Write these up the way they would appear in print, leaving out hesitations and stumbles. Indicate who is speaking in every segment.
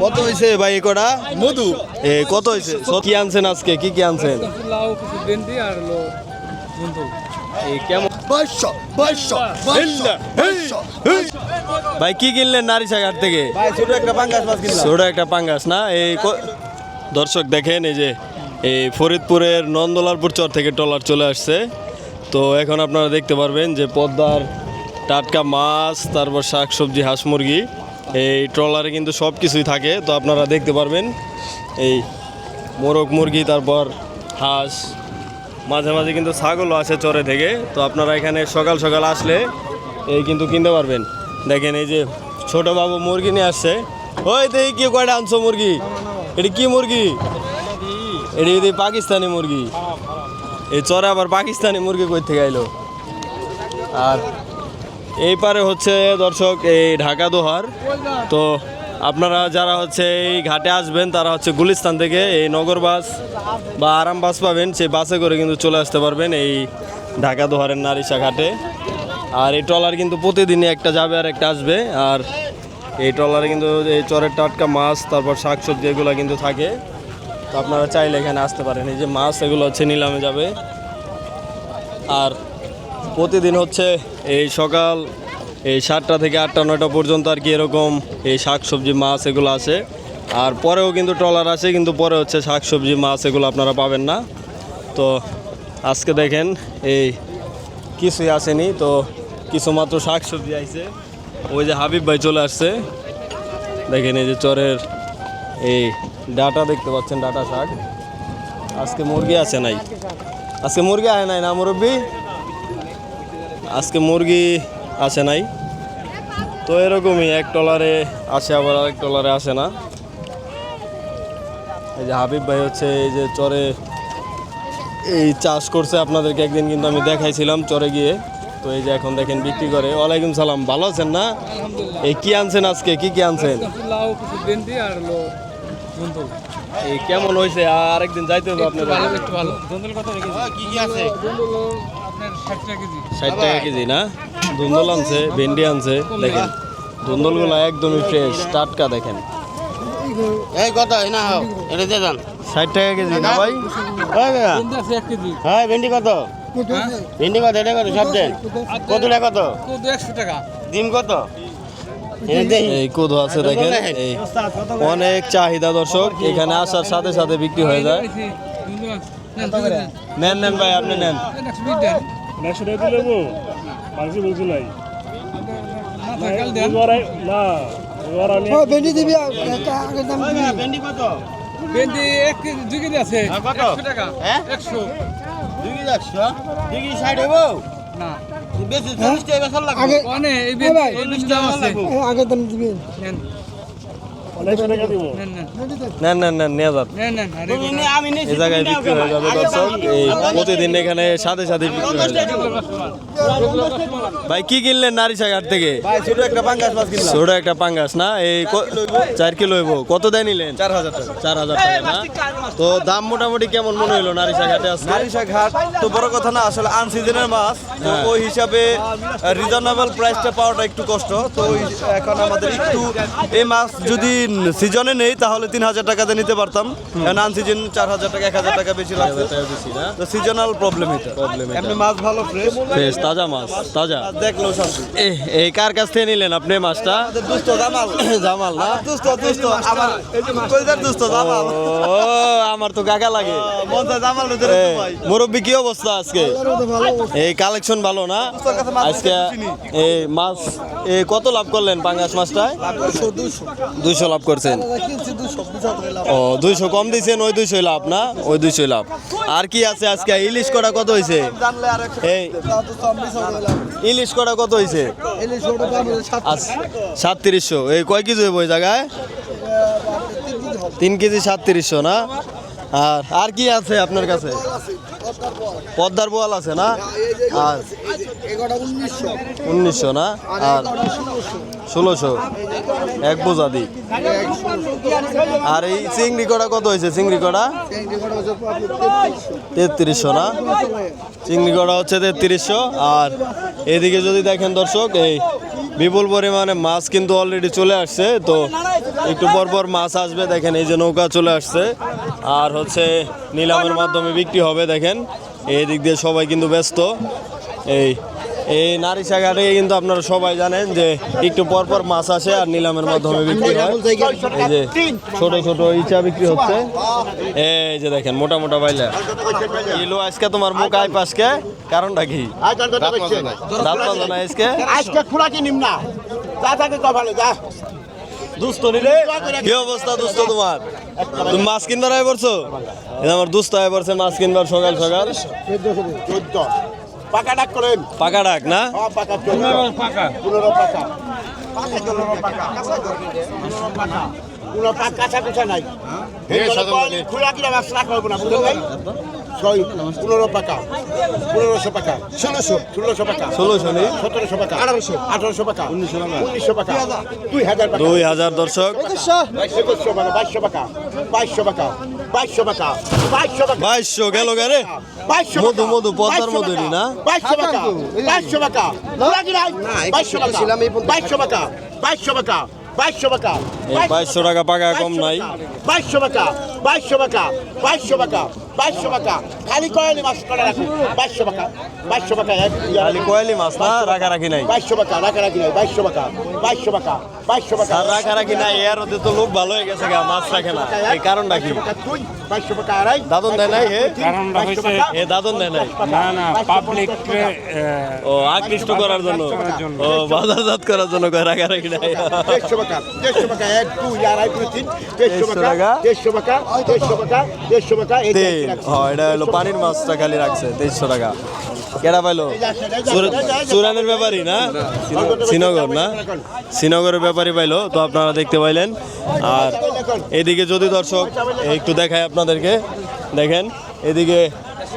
Speaker 1: কত হয়েছে ভাই কটা মধু কত হয়েছে কি আনছেন আজকে কি কি আনছেন কেমন ভাই কি কিনলেন নারিশাঘাট থেকে ছোট একটা পাঙ্গাস না এই দর্শক দেখেন এই যে এই ফরিদপুরের নন্দলালপুর চর থেকে ট্রলার চলে আসছে। তো এখন আপনারা দেখতে পারবেন যে পদ্মার টাটকা মাছ, তারপর শাকসবজি, হাঁস মুরগি এই ট্রলারে কিন্তু সব কিছুই থাকে। তো আপনারা দেখতে পারবেন এই মোরগ মুরগি, তারপর হাঁস, মাঝে মাঝে কিন্তু ছাগলও আসে চরে থেকে। তো আপনারা এখানে সকাল সকাল আসলে এই কিন্তু কিনতে পারবেন। দেখেন এই যে ছোট বাবু মুরগি নিয়ে আসছে। ওই দেখি কি কয়টা আনছো মুরগি? এটি কি মুরগি? এটি পাকিস্তানি মুরগি। এই চরে আবার পাকিস্তানি মুরগি কই থেকে আইলো? আর এই পারে হচ্ছে দর্শক এই ঢাকা দোহার। তো আপনারা যারা হচ্ছে এই ঘাটে আসবেন তারা হচ্ছে গুলিস্তান থেকে এই নগর বাস বা আরাম বাস পাবেন, সেই বাসে করে কিন্তু চলে আসতে পারবেন এই ঢাকা দোহারের নারিশা ঘাটে। আর এই ট্রলার কিন্তু প্রতিদিনই একটা যাবে আর একটা আসবে। আর এই ট্রলারে কিন্তু এই চরের টাটকা মাছ, তারপর শাকসবজি এগুলো কিন্তু থাকে। তো আপনারা চাইলে এখানে আসতে পারেন। এই যে মাছ এগুলো হচ্ছে নিলামে যাবে। আর প্রতিদিন হচ্ছে এই সকাল এই 7টা থেকে 8টা 9টা পর্যন্ত আর কি এরকম এই শাকসবজি মাছ এগুলো আসে। আর পরেও কিন্তু ট্রলার আসে, কিন্তু পরে হচ্ছে শাকসবজি মাছ এগুলো আপনারা পাবেন না। তো আজকে দেখেন এই কিছুই আসেনি, তো কিছু মাত্র শাকসবজি আইছে। ওই যে হাবিব ভাই চলে আসছে, দেখেন এই যে চরের এই ডাটা দেখতে পাচ্ছেন, ডাটা শাক। আজকে মুরগি আসে নাই, আজকে মুরগি আসে নাই না মুরব্বি? আজকে মুরগি আসে নাই। তো এরকমই এক ট্রলারে আসে আবার আরেক ট্রলারে আসে না। এই যে হাবিব ভাই হচ্ছে এই যে চরে এই চাষ করছে, আপনাদেরকে একদিন কিন্তু আমি দেখাইছিলাম চরে গিয়ে। তো এই যে এখন দেখেন বিক্রি করে। ওয়ালাইকুম সালাম, ভালো আছেন না? এই কি আনছেন আজকে, কি কি আনছেন? এই কেমন হয়েছে? আরেকদিন যাইতে হবে আপনার। 60 টাকা কেজি না? ধুন্দল আনছে, ভেন্ডি আনছে। দেখেন ধুন্দলগুলো একদমই ফ্রেশ টাটকা। দেখেন 60 টাকা কেজি না ভাই?
Speaker 2: হ্যাঁ ভেন্ডি কত? ভেন্ডি কত? এটা কত? সব দেন কত টাকা? কত? 100 টাকা। ডিম কত?
Speaker 1: এই কোদো আছে দেখেন, এই অনেক চাহিদা দর্শক। এখানে আসার সাথে সাথে বিক্রি হয়ে যায়। নেন নেন ভাই, আপনি নেন।
Speaker 2: ভেন্ডি দিবি? ভেন্ডি কত? ভেন্ডি 2 কেজি আছে। 100 টাকা। 100 2 কেজি 100 2 কেজি 60 হইব না? বেশি 40 টাকা বেশি লাগবে। আগে মানে এই ভেন্ডি 40 টাকা আছে। আগে দাম দিবেন। নেন
Speaker 1: নেন নেন নেন নিয়ে যান। এই জায়গায় বিক্রি হয়ে যাবে দর্শক। এই প্রতিদিন এখানে সাথে সাথে বিক্রি হয়ে যাবে। ভাই কি কিনলেন নারিশা ঘাট থেকে?
Speaker 3: ছোট একটা পাঙ্গাস মাছ কিনলাম।
Speaker 1: ছোট একটা পাঙ্গাস না? এই 4 কিলো হইব। কত দেয় নিলেন?
Speaker 3: 4000 টাকা।
Speaker 1: 4000 টাকা না? তো দাম মোটামুটি কেমন মনে হলো নারিশা ঘাটে আজকে?
Speaker 3: নারিশা ঘাট তো বড় কথা না, আসলে আনসিজনের মাছ, তো ওই হিসাবে রিজনেবল প্রাইসটা পাওয়াটা একটু কষ্ট। তো এখন আমাদের একটু এই মাছ যদি সিজনে নেই তাহলে 3000 টাকাতে নিতে পারতাম। আন সিজন 4000 টাকা 1000 টাকা বেশি লাগছে। তো সিজনাল প্রবলেম এটা। এমনি মাছ ভালো, ফ্রেশ
Speaker 1: ফ্রেশ তাজা মাছ, তাজা
Speaker 3: দেখলেও শান্তি।
Speaker 1: এই কার কাছ থেকে নিলেন আপনি মাছটা?
Speaker 3: দুস্থ জামাল।
Speaker 1: জামাল না?
Speaker 3: দুস্থ আমার কইদার দুস্থ জামাল।
Speaker 1: ও আমার তো কাকা লাগে।
Speaker 3: মনটা জামাল রে ভাই।
Speaker 1: মুরব্বি কি অবস্থা আজকে? এই কালেকশন ভালো না আজকে? এই মাছ এই কত লাভ করলেন পাঙ্গাস মাছটায়? 200 লাভ করছেন। ও 200 কম দিয়েছেন, ওই 200 লাভ না? ওই 200 লাভ। আর কি আছে আজকে? ইলিশ কটা কত হয়েছে? এই ইলিশ কটা কত হয়েছে? 3700। এই কয় কেজি হইব ওই জায়গায়? 3 কেজি 3700 না? আর কি আছে আপনার কাছে? পদ্মার বোয়াল আছে না? আর 1900 না? আর 1600 এক বোঝা দি। আর এই চিংড়ি কড়া কত হয়েছে? চিংড়ি কড়া 3300 না? চিংড়ি কড়া হচ্ছে 3300। আর এদিকে যদি দেখেন দর্শক, এই বিপুল পরিমাণে মাছ কিন্তু অলরেডি চলে আসছে। তো একটু পর পর মাছ আসবে, দেখেন এই যে নৌকা চলে আসছে আর হচ্ছে নিলামের মাধ্যমে বিক্রি হবে। দেখেন এই দিক দিয়ে সবাই কিন্তু ব্যস্ত। এই নারিশা ঘাটে কিন্তু আপনারা সবাই জানেন যে একটু পর পর মাছ আসে আর নিলামের মাধ্যমে বিক্রি হয়। এই যে ছোট ছোট ইচা বিক্রি হচ্ছে। এই যে দেখেন মোটা মোটা বাইলা কিলো আজকে তোমার মুখ আই পাশকে, কারণটা কি? দাঁত বাঁধো না আজকে?
Speaker 4: আজকে খোলা কিনিম না, যা থাকে কপালে যা।
Speaker 1: দুস্থ নিলে কি অবস্থা দুস্থ তোমার? তুমি মাছ কিনবার আয় পড়ছো? এই আমার দুস্থ আয় পড়ছে মাছ কিনবার সকাল সকাল।
Speaker 4: 14 পাকা ডাক করেন।
Speaker 1: পাকা ডাক না?
Speaker 4: পাকা 15 পাকা 15 পাকা পাকা 15 পাকা 15 পাকা কোনো পাকা কাঁচা কুচা নাই। খোলা কিনা মাছ রাখা হবে না, বুঝলেন ভাই? 15 পাকা 1500 পাকা 1600 পাকা
Speaker 1: 1600 নেই
Speaker 4: 1700 পাকা 1800 পাকা 1900 পাকা 2000 পাকা
Speaker 1: 2000 দর্শক
Speaker 4: 2200 পাকা 2200 পাকা 2200 পাকা 2200 পাকা
Speaker 1: 2200 গেল গারে। মধু মধু পদ্মার মধুরি না?
Speaker 4: 2200 টাকা 2200 টাকা লাগি নাই 2200 টাকা 2200 টাকা 2200 টাকা 2200 টাকা
Speaker 1: এই 2200 টাকা পাকা কম নাই।
Speaker 4: 2200 টাকা 2200 টাকা 2200 টাকা 2200 টাকা খালি কয়লি মাছ করে রাখো 2200 টাকা 2200 টাকা
Speaker 1: খালি কোয়ালি মাছ না, রাখারাখি নাই।
Speaker 4: 2200 টাকা রাখি নাই 2200 টাকা 2200 টাকা 2200 টাকা
Speaker 1: আর রাখারাখি নাই, এর ওদের তো লোক ভালো হয়ে গেছে গা, মাছ রাখে না। এই কারণটা কি?
Speaker 4: 2200 টাকা আড়াই
Speaker 1: দাদন দেয় নাই?
Speaker 2: কারণটা হয়েছে
Speaker 1: এ দাদন দেয় নাই?
Speaker 2: না পাবলিক
Speaker 1: ও আকৃষ্ট করার জন্য, ও বাজারজাত করার জন্য রাখারাখি নাই।
Speaker 4: 150 টাকা 150 টাকা 1 2 আড়াই 3 150 টাকা 150 টাকা 150 টাকা 150 টাকা এই
Speaker 1: এটা হলো পানির মাছটা খালি রাখছে 2300 টাকা। কেডা পাইলো? চুরানের ব্যাপারই না? শ্রীনগর না? শ্রীনগরের ব্যাপারই পাইলো। তো আপনারা দেখতে পাইলেন। আর এদিকে যদি দর্শক একটু দেখায় আপনাদেরকে, দেখেন এদিকে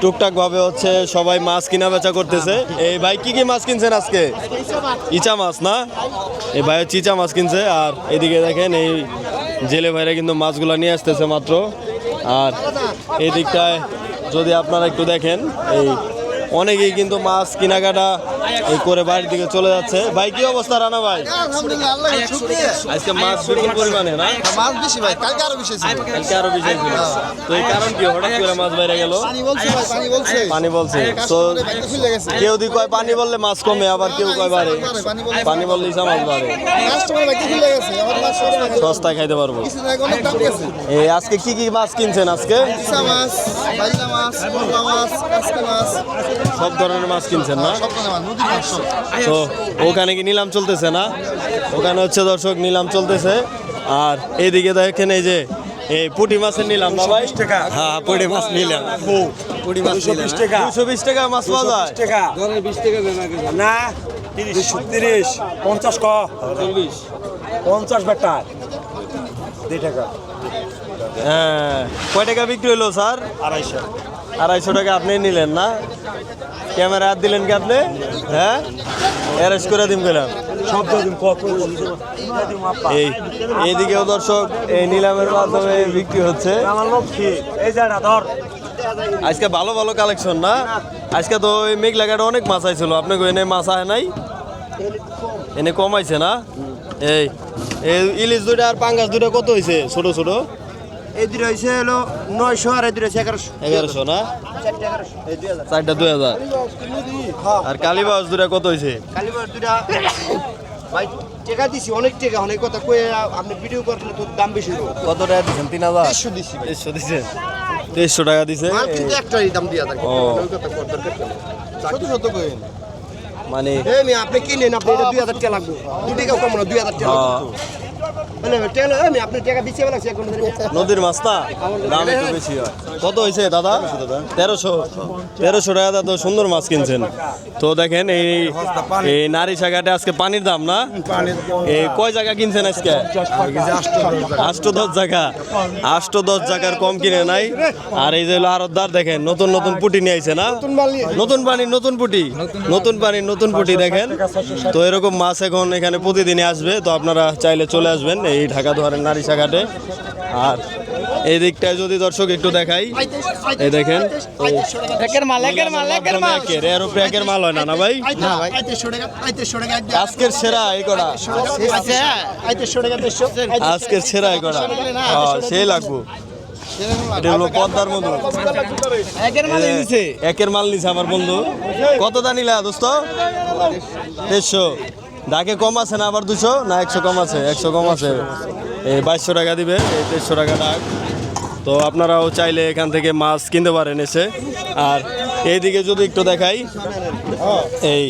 Speaker 1: টুকটাক ভাবে হচ্ছে সবাই মাছ কিনা বেচা করতেছে। এই ভাই কি কি মাছ কিনছেন আজকে? ইচা মাছ না? এই ভাই হচ্ছে ইচা মাছ কিনছে। আর এদিকে দেখেন এই জেলে ভাইরা কিন্তু মাছগুলো নিয়ে আসতেছে মাত্র। আর এই দিকটায় যদি আপনারা একটু দেখেন, এই অনেকেই কিন্তু মাছ কেনাকাটা এই করে বাড়ির দিকে চলে যাচ্ছে। ভাই কি অবস্থা রানা ভাই? আজকে মাছ বিপুল পরিমাণে না?
Speaker 5: মাছ বেশি ভাই, কালকে আরো বেশি ছিল।
Speaker 1: কালকে আরো বেশি ছিল। তো এই কারণ কি হঠাৎ করে মাছ বাইরে গেল? পানি বলছে। তো কেউ দি কয় পানি বললে মাছ কমে, আবার কেউ কয় বাড়ে। পানি বললে ইসা মাছ বাড়ে। সস্তায় খাইতে পারবো। এই আজকে কি কি মাছ কিনছেন আজকে?
Speaker 5: মাছ, বাইলা মাছ, পোলা মাছ, কাঁচকা মাছ,
Speaker 1: সব ধরনের মাছ কিনছেন না?
Speaker 5: সব ধরনের মাছ, নদীর মাছ সব।
Speaker 1: তো ওখানে কি নিলাম চলতেছে না? ওখানে হচ্ছে দর্শক নিলাম চলতেছে। আর এইদিকে দেখেন এই যে এই পুঁটি মাছের নিলাম না ভাই? হ্যাঁ পুঁটি মাছ নিলাম। পুঁটি মাছ 220 টাকা। 220 টাকা মাছ পাওয়া যায়?
Speaker 2: 20 টাকা না 30 50 ক 40 50 বেটা 2 টাকা।
Speaker 1: হ্যাঁ কয় টাকা বিক্রি হলো স্যার? 250 টাকা আপনি নিলেন না? ক্যামেরা হাত দিলেন কি আপনি? হ্যাঁ অ্যারেস্ট করে দিন গেলাম। এইদিকেও দর্শক এই নিলামের মাধ্যমে বিক্রি হচ্ছে। আজকে ভালো ভালো কালেকশন না? আজকে তো ওই মেঘলাঘাটে অনেক মাছ আইছিল, আপনাকে এনে মাছ আয় নাই? এনে কমাইছে না? এই ইলিশ দুইটা আর পাঙ্গাস দুইটা কত হয়েছে ছোট ছোট?
Speaker 4: এই দুটো হইছে হলো 900 আর এই দুটো হইছে 1100
Speaker 1: 1100 না? 4টা 2000। আর কালীবাস দুইটা কত হয়েছে?
Speaker 4: কালীবার দুটা ভাই টাকা দিছি অনেক টাকা, অনেক কথা কই আপনি ভিডিও করলে তো দাম বেশি হবে।
Speaker 1: কত টাকা দিচ্ছেন? 3000
Speaker 4: 100 দিছি ভাই।
Speaker 1: 2300 দিচ্ছেন? 2300 টাকা দিছে।
Speaker 4: মাল কিন্তু একটাই দাম দিয়া থাকে,
Speaker 1: ও।
Speaker 4: ওই কথা কর দরকার নেই। সত্য সত্য কইেন
Speaker 1: মানে
Speaker 4: এই মি আপনি কিনেন, আপনি এটা 2000 টাকা লাগবে, 2 টাকা কম না 2000 টাকা লাগবে। মানে টাকা আমি আপনি টাকা দিছি লাগছে এখন
Speaker 1: নদীর মাছ না, দাম একটু বেশি হয়। কত হয়েছে দাদা? 1300 টাকা তো সুন্দর মাছ কিনছেন। তো দেখেন এই নারিশা ঘাটে আজকে পানির দাম না? এই কয় জায়গা কিনছেন আজকে? 8-10 জায়গা। 8-10 জায়গার কম কিনে নাই। আর এই যে হলো আরতদার, দেখেন নতুন নতুন পুটি নিয়ে আইছে না? নতুন পানির নতুন পুটি, নতুন পানির নতুন পুটি দেখেন। তো এরকম মাছ এখন এখানে প্রতিদিনই আসবে। তো আপনারা চাইলে চলে আসবেন এই ঢাকা দুয়ারের নারিশা ঘাটে। আর এই দিকটায় যদি দর্শক একটু দেখাই, এই দেখেন
Speaker 2: একের মাল একের মাল একের মাল
Speaker 1: এর উপরে একের মাল হয় না ভাই? আজকের সেরা এই কটা, আজকের সেরা এই কটা, সেই লাগবো। এটা হলো পদ্মার মধু,
Speaker 2: একের মাল নিছে
Speaker 1: একের মাল নিছে আমার বন্ধু। কত দা নিলা দোস্ত? 150। ডাকে কম আছে না আবার 200 না 100 কম আছে? 100 কম আছে। এই 2200 টাকা দিবে, এই 150 টাকা ডাক। তো আপনারাও চাইলে এখান থেকে মাছ কিনতে পারেন এসে। আর এইদিকে যদি একটু দেখাই, এই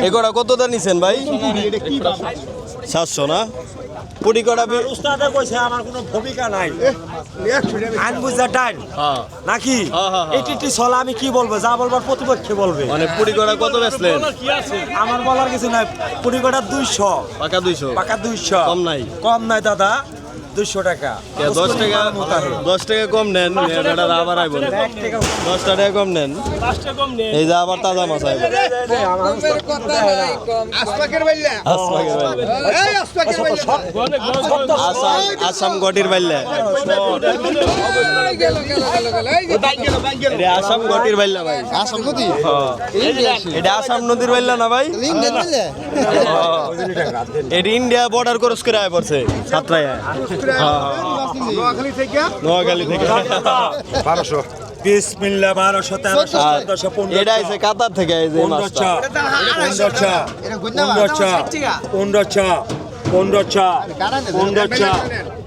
Speaker 1: এগোটা কত দা নিছেন ভাই? 700 না? পুটি কটা
Speaker 6: উস্তাদে কইছে আমার কোনো ভূমিকা নাই আইন বুঝা টাইম নাকি এটি চলা আমি কি বলবো, যা বলবার প্রতিপক্ষে বলবে।
Speaker 1: মানে পুটি কটা কত বেচলেন?
Speaker 6: আমার বলার কিছু নাই। পুরি কটা 200,
Speaker 1: পাকা 200,
Speaker 6: পাকা 200,
Speaker 1: কম নাই?
Speaker 6: কম নাই দাদা, 200 টাকা।
Speaker 1: 10 টাকা, 10 টাকা কম নেন, এটা আবার আইব 10 টাকা কম নেন। এই যে আবার তাজা মাছ আইব। আসাম গটির বাইল্লা, এটা আসাম গটির বাইল্লা ভাই।
Speaker 5: আসাম নদী
Speaker 1: এটা আসাম নদীর বাইল্লা না ভাই? এটা ইন্ডিয়া বর্ডার ক্রস করে আয় পড়ছে সাতরায়। নোয়াখালী থেকে।
Speaker 6: 1200 বিসমিল্লাহ, 1200, 1300, 1400, 1500।
Speaker 1: এটা আইছে কাতার থেকে, এই যে মাছটা।
Speaker 6: 1500, 1500, 1500, 1500, 1500,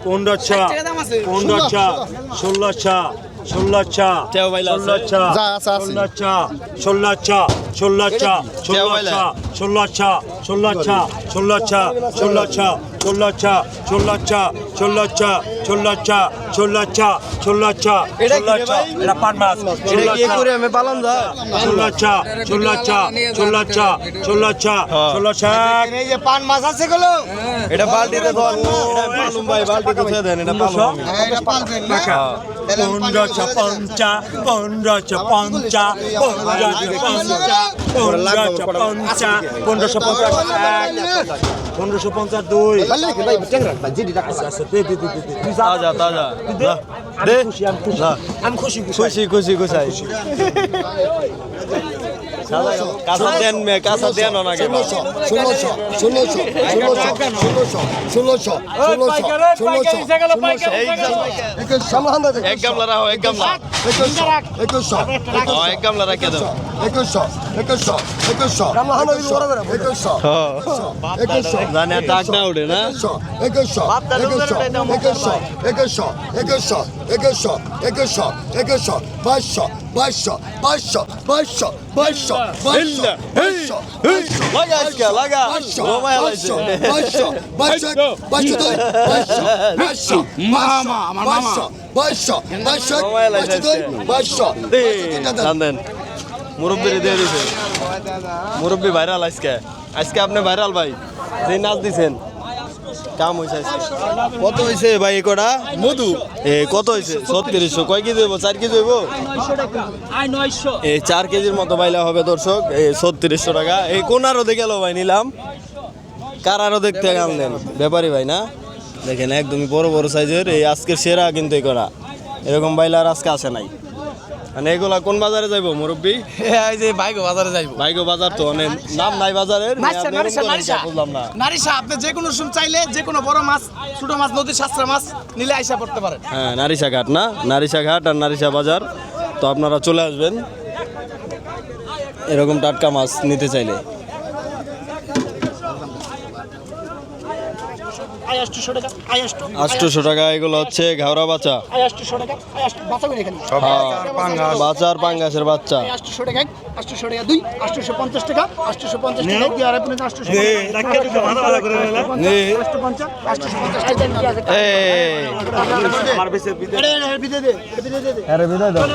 Speaker 6: 1500, 1500, 1600, 1600,
Speaker 1: চেও বাইলা আছে?
Speaker 6: 1600,
Speaker 5: যা আছে, আছে।
Speaker 6: 1600, 1600, 1600, 1600, 1600, 1600, 1600, 1600, 1600, 1600, 1600, 1600, 1600,
Speaker 1: এটা কি রে ভাই?
Speaker 6: এটা পান মাছ।
Speaker 1: এটা কি করে আমি পালন যা?
Speaker 6: 1600, 1600, 1600, 1600, 1600।
Speaker 2: এই যে পান মাছ আছে গুলো
Speaker 1: এটা বালতিতে ধর, এটা পালুম ভাই, বালতিতে ছেড়ে দেন, এটা পালুম আমি।
Speaker 2: এটা পালবেন না
Speaker 6: 1550, 1550, 1550, 1550, 1550, 2।
Speaker 1: তাজা তাজা দে, দে। না,
Speaker 6: আমি খুশি
Speaker 1: খুশি খুশি খুশাই। কাঁচা দেন মে, কাঁচা দেন ওনাকে।
Speaker 5: 1600, 1600, 1600, 1600, 1600,
Speaker 1: এই এক গামলা রাখো, এক গামলা। এক গামলা রাখে দাও। জানে আর ডাক না উঠে না? লাগা আজকে, লাগা। ঘুমায় লাইছে। জানেন মুরব্বীরে দিয়ে দিছে, মুরব্বী ভাইরাল আজকে। আজকে আপনি ভাইরাল ভাই, যে নাচ দিছেন কাম হয়েছে আজকে। কত হয়েছে ভাই কটা মধু? কত হয়েছে? 3600। কয় কেজি হইব? 4 কেজি হইব? এই 4 কেজির মতো বাইলা হবে দর্শক। এই 3600 টাকা। এই কোন আরো গেল ভাই নিলাম? কার আরো দেখতে আনলেন? ব্যাপারী ভাই না? দেখেন একদমই বড় বড় সাইজের। এই আজকের সেরা কিন্তু এই করা, এরকম বাইলা আর আজকে আসে নাই। মানে এগুলা কোন বাজারে যাইবো মুরব্বী?
Speaker 2: এই যে বাইগো বাজারে যাইবো।
Speaker 1: বাইগো বাজার তো অনেক নাম নাই বাজারের। বুঝলাম না।
Speaker 2: নারিশা আপনি যে কোনো সময় চাইলে যে কোনো বড় মাছ, ছোট মাছ, নদীর সাশ্রা মাছ নিলে আইসা পড়তে পারেন।
Speaker 1: হ্যাঁ, নারিশা ঘাট না? নারিশা ঘাট আর নারিশা বাজার। তো আপনারা চলে আসবেন এরকম টাটকা মাছ নিতে চাইলে। 800 টাকা। এগুলো হচ্ছে ঘাওড়া বাচ্চা, বাচ্চার পাঙ্গাসের বাচ্চা।
Speaker 2: 800 টাকা 2, 850 টাকা, 850 টাকা দিয়ে আর আপনি 850
Speaker 1: এই
Speaker 6: আমার বেশি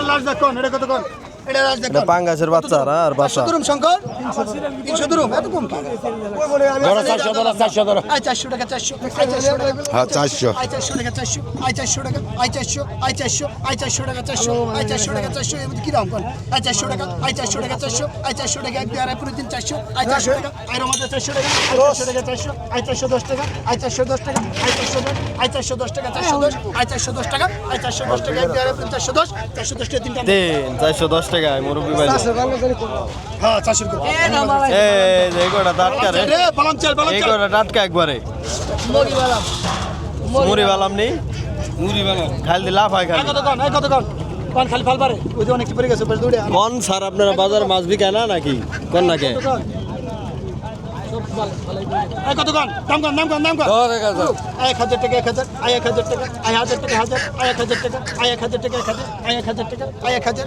Speaker 2: লাস্ট কোন এটা কত কোন
Speaker 5: এটা রাজ
Speaker 3: এটা
Speaker 5: দেখুন
Speaker 3: পাঙ্গাসের বাচ্চা না আর বাচ্চা
Speaker 5: দুরুম শঙ্কর 300 দুরুম এত কম কি
Speaker 4: ধরো 400 ধরো
Speaker 5: আই 400 টাকা 400 আই 400 টাকা
Speaker 4: হ্যাঁ 400
Speaker 5: আই 400 টাকা 400 আই 400 টাকা আই 400 আই 400 আই 400 টাকা 400 আই 400 টাকা 400 এর মধ্যে কি দাম কোন আই 400 টাকা আই 400 টাকা 400 আই 400 টাকা এক দুই আড়াই পুরো দিন 400 আই 400 টাকা আই রমাতে 400 টাকা আই 400 টাকা 400 আই 410 টাকা আই 410 টাকা আই 410 টাকা 410 আই 410 টাকা আই 410 টাকা এক দুই আড়াই 410 410 টাকা তিনটা
Speaker 3: 410 টাকায় মুরব্বি ভাই
Speaker 5: হ্যাঁ 400 টাকা
Speaker 3: এই যে এগুলা টাটকা রে
Speaker 5: রে বালাম চাল
Speaker 3: এগুলা টাটকা একবারে মুড়ি বালাম নি মুড়ি বালাম খালি লাভ হয় খালি
Speaker 5: কত কোন খালি ফাল পারে ওই যে অনেক পড়ে গেছে বেশ দৌড়ে
Speaker 3: কোন স্যার আপনারা বাজার মাছ বিকায় না নাকি কোন নাকি
Speaker 5: এই কত গান দাম গান 1000 টাকা 1000 আই 1000 টাকা আই 1000 টাকা 1000 আই 1000 টাকা 1000 আই 1000 টাকা আই 1000 টাকা 1000 আই 1000 টাকা আই 1000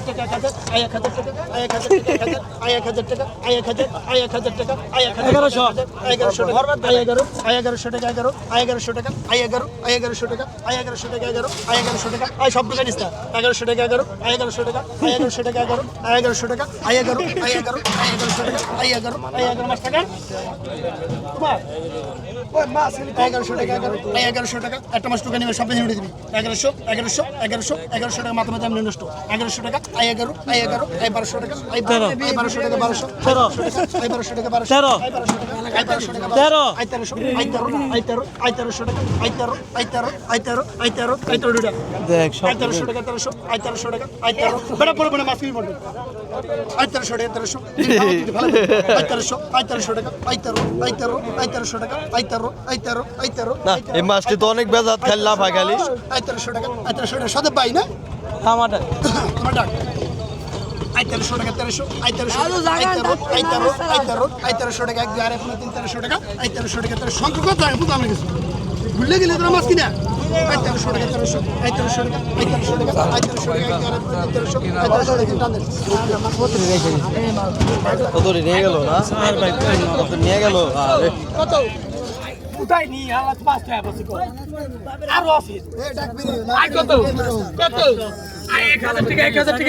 Speaker 5: টাকা 1000 আই 1000 টাকা আই 1000 টাকা 1000 আই 1000 টাকা আই 1000 টাকা 1000 আই 1100 আই 1100 টাকা 11 আই 1100 টাকা আই 11 আই 1100 টাকা আই 1100 টাকা 11 আই 1100 টাকা আই সব টাকা নিস্তা 1100 টাকা 11 আই 1100 টাকা আই 1100 টাকা 11 আই 1100 টাকা আই 11 আই 11 আই 1100 টাকা আই 11 আই 11 মাস টাকা তোমার ওই মাস 1100 টাকা 1100 টাকা একটা মাস টাকা নিবে সব নিয়ে দিবি 1100 টাকা মাত্র দাম নষ্ট 1100 টাকা আই 11 আই 1200 টাকা আই 1200 টাকা 1200 আই 1200 টাকা 1200 আই 1200 টাকা আই 1200 টাকা 13 আই 1300 আই 13 আই 1300 টাকা আই 13 টাকা
Speaker 3: দেখ
Speaker 5: আই 1300 টাকা 1300 আই 1300 টাকা আই 13 বড় বড় মাছ কি বলবো আই 1300 টাকা 1300 আই 1300 টাকা আই 1300 টাকা আই 13
Speaker 3: না এই মাছটি তো অনেক বেজাত খালি লাভ হয় খালি
Speaker 5: আই 1300 টাকা সদে পাই না
Speaker 3: আমাটা
Speaker 5: তোমার ডাক আই 1300 টাকা 1300 আই 1300 আই 1300 টাকা এক দুই আড়াই 1300 টাকা আই 1300 টাকা 1300 সংখ্যা কত আমি বুঝলাম না কিছু ভুলে গেলে তোরা মাছ কিনা আই 1300 টাকা 1300 আই 1300 টাকা আই 1300 টাকা আই 1300 টাকা এক দুই আড়াই 1300 আই 1300 টাকা
Speaker 3: কত নিয়ে গেল না কত নিয়ে গেল আরে
Speaker 5: কত
Speaker 2: কোথায় নি আল্লাহ পাঁচ টাকা বসে আরো আছে আই কত আই 1000 টাকা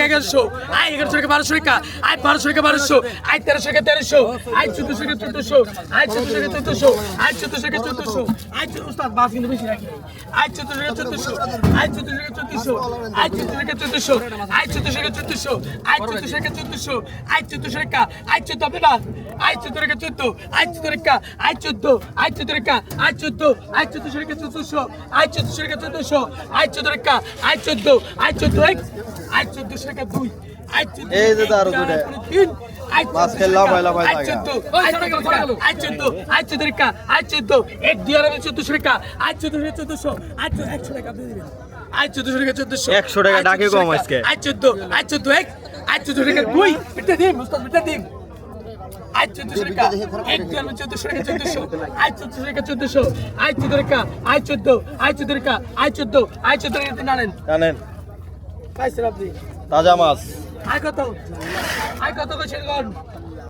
Speaker 2: 1100 আই 1100 টাকা 1200 টাকা আই 1200 টাকা 1200 আই 1300 টাকা 1300 আই 1400 টাকা 1400 আই 1400 টাকা 1400 আই 1400 টাকা 1400 আই উস্তাদ বাস কিন্তু বেশি রাখি আই 1400 টাকা 1400 আই 1400 টাকা 1400 আই 1400 টাকা 1400 আই 1400 টাকা 1400 আই 1400 টাকা 1400 আই 1400 টাকা আই 14 হবে না আই 14 টাকা 14 আই 14 টাকা আই 14 আই 14 টাকা আই 14 আই 1400 টাকা 1400 আই 1400 টাকা 1400 আই 14 টাকা আই 14 আই 14 আই 1400 টাকা 2 আই 14
Speaker 3: এই যে দারু দুটো
Speaker 2: আই
Speaker 3: মাছ খেলে লাভ হয়
Speaker 2: আই 14 আই 14 আই 14 আই 14 টাকা আই 14 এক দুই আর 1400 টাকা আই 1400 আই 100 টাকা দিয়ে দিবেন আই 1400 টাকা 1400
Speaker 3: 100 টাকা ডাকে কম আজকে
Speaker 2: আই 14 এক আই 14 টাকা 2 এটা দিন মুস্তাফ এটা দিন আই 1400 টাকা এক দুই আর 1400 টাকা 1400 আই 1400 টাকা 1400 আই 14 টাকা আই 14 টাকা আই 14 টাকা নানেন
Speaker 3: জানেন
Speaker 2: পাইছেন আপনি
Speaker 3: তাজা মাছ
Speaker 2: আই কত কইছেন